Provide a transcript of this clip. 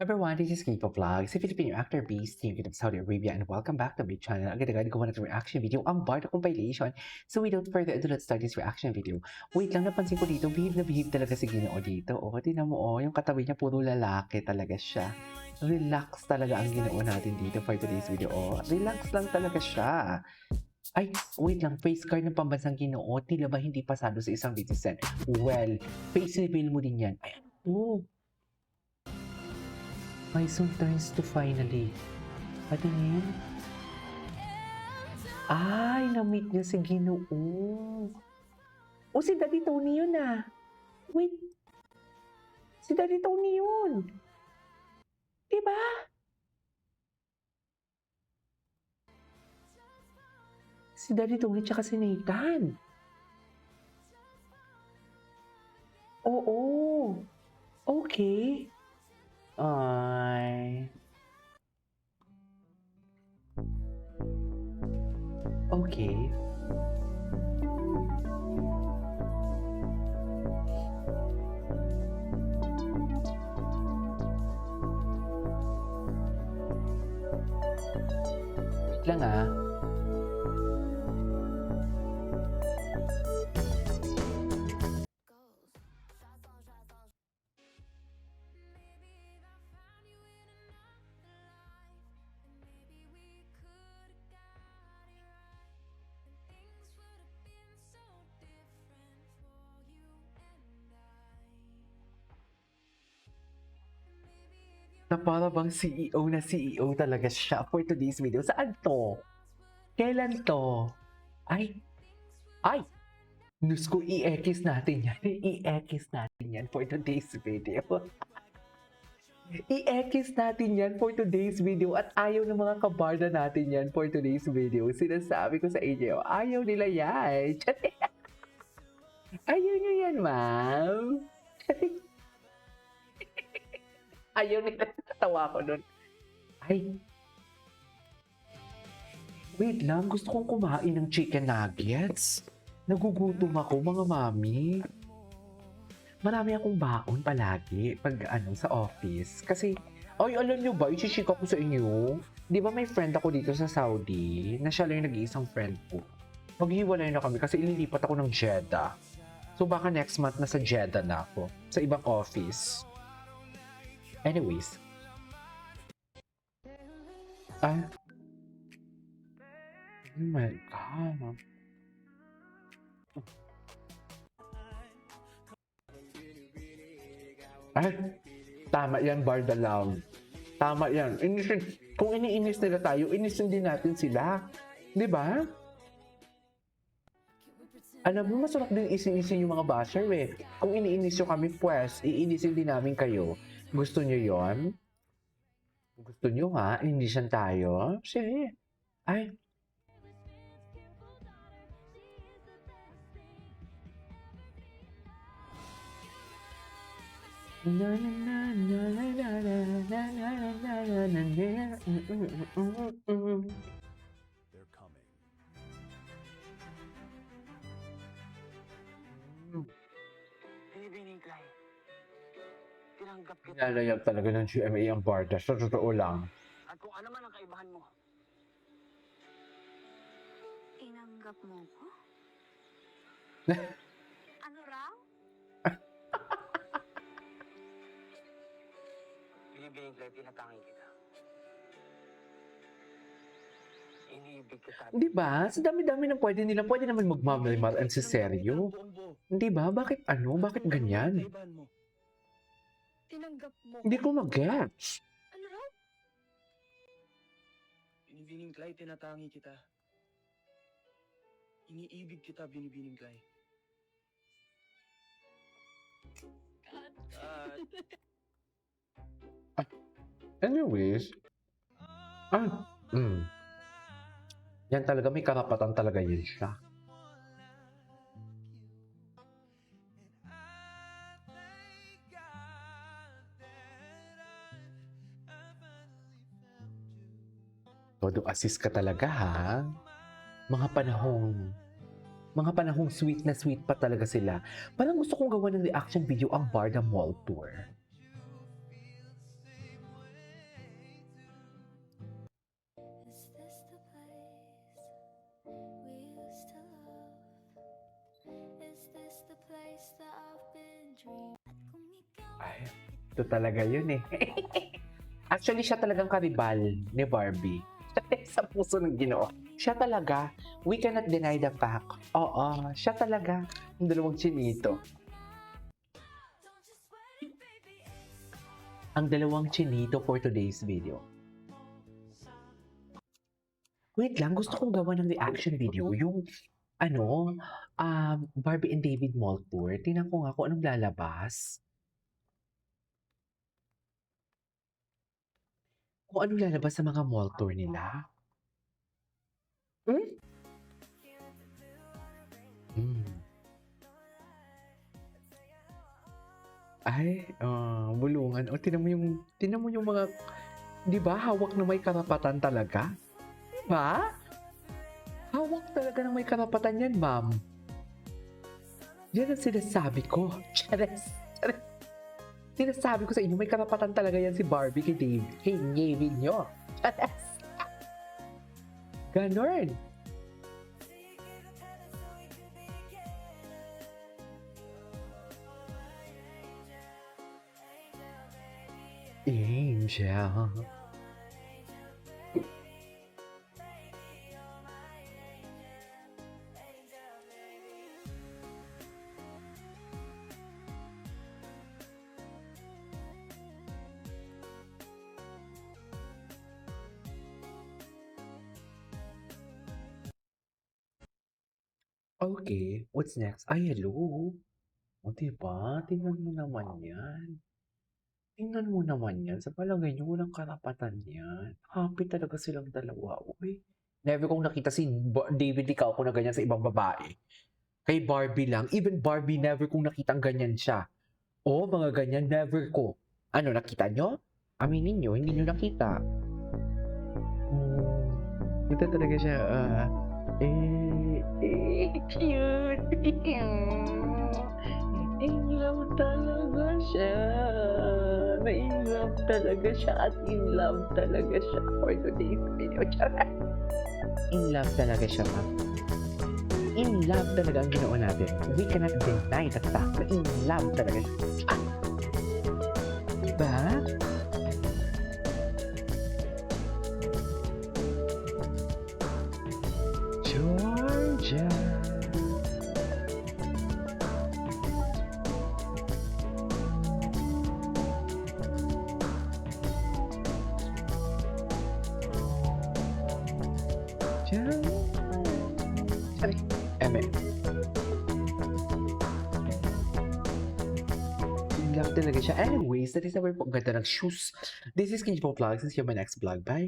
Everyone, this is Kiko Vlog, si Filipino actor based in Saudi Arabia, and welcome back to my channel. Agad-agad gawa na itong reaction video, ang Barda compilation. So without further ado, let's start this reaction video. Wait lang, napansin ko dito, behave na behave talaga si Ginoo dito. Tingnan mo, yung katabi niya puro lalaki talaga siya. Relax talaga ang Ginoo natin dito for today's video. Relax lang talaga siya. Ay, wait lang, face card ng pambansang Ginoo, tila ba hindi pasado sa isang citizen? Well, face reveal mo din yan. Ay, ano? My soon turns to finally. Patingin. Ay, na-meet niya si Ginoo. Si Daddy Tony yun ah. Wait. Si Daddy Tony yun. Diba? Si Daddy Tony tsaka si Nathan. Oo. Okay. Ay. Okay. Wait lang ah. Na para bang CEO na CEO talaga siya for today's video. Saan to? Kailan to? Ay! Nus ko, i-X natin yan. I-X natin yan for today's video. I-X natin yan for today's video at ayaw ng mga kabarda natin yan for today's video. Sinasabi ko sa inyo, ayaw nila yan. Ayaw nyo yan, ma'am. Ayaw nila. Tawa ko nun. Ay. Wait lang. Gusto kong kumain ng chicken nuggets. Nagugutom ako, mga mami. Marami akong baon palagi pag sa office. Kasi, ay, alam nyo ba, isishika ko sa inyo. Di ba may friend ako dito sa Saudi na siya lang yung nag-iisang friend ko. Maghiwalay na kami kasi ililipat ako ng Jeddah. So baka next month nasa Jeddah na ako. Sa ibang office. Anyways. Oh my God. Tama yan, Barda Love. Tama yan. Kung iniinis nila tayo, inisin din natin sila. Di ba? Alam mo, masarap din isin-isin yung mga basher eh. Kung iniinis nyo kami, pues, iinisin din namin kayo. Gusto nyo yon? Gusto nyo ha? Inisan tayo? Sige. Ay. They're coming. Binibining Clay. Tinanggap kita. Nalayag talaga ng GMA ang Barda. Sa totoo lang. At kung ano man ang kaibahan mo. Tinanggap mo ko? Ano raw? Binibining Clay, tinatangi kita. Iniibig ko sa Di ba? Sa dami-dami ng pwede naman magmamalimal and si seryo. Di ba? Bakit Bakit ganyan? Tinanggap mo Hindi ko mag-gets. Ano raw? Binibining Clay, tinatangi kita. Iniibig kita, Binibining Clay. Anyways. Yan talaga, may karapatan talaga yun siya. Todo assist ka talaga ha. Mga panahong sweet na sweet pa talaga sila. Parang gusto kong gawa ng reaction video ang Barda Mall Tour. Ito talaga yun eh. Actually, siya talagang karibal ni Barbie. Sa puso ng Ginoo. Siya talaga. We cannot deny the fact. Oo, siya talaga. Ang dalawang chinito. Ang dalawang chinito for today's video. Wait lang, gusto kong gawa ng reaction video. Yung, Barbie and David Mall Tour. Tingnan ko nga kung anong lalabas. Kung anong lalabas sa mga mall tour nila. Ay, bulungan. O, tinan mo yung mga, di ba, hawak na may karapatan talaga? Di ba? Hawak talaga ng may karapatan yan, ma'am. Yan ang sinasabi ko. Chares. Sinasabi ko sa inyo, may karapatan talaga yan si Barbie kay Dave. Kay David nyo. Chares. Ganon. Angel. Okay, what's next? Ay, hello. O, diba? Tingnan mo naman yan. Tingnan mo naman yan. Sa palagay niyo, walang karapatan yan. Happy talaga silang dalawa. Uy, never kong nakita si David ikaw ko na ganyan sa ibang babae. Kay Barbie lang. Even Barbie, never kong nakitang ganyan siya. O, mga ganyan, never ko. Ano, nakita nyo? Aminin nyo, hindi nyo nakita. Ito talaga siya, cute. In love talaga siya. In love talaga siya at in love talaga siya for today's video. In love talaga siya, ma'am. In love talaga ang ginawa natin. We cannot deny the fact na in love talaga siya. Diba? Georgia. Sorry. Love talaga siya. Anyways, that is our ganda ng shoes. This is Kinji Vlogs. See you in my next vlog. Bye!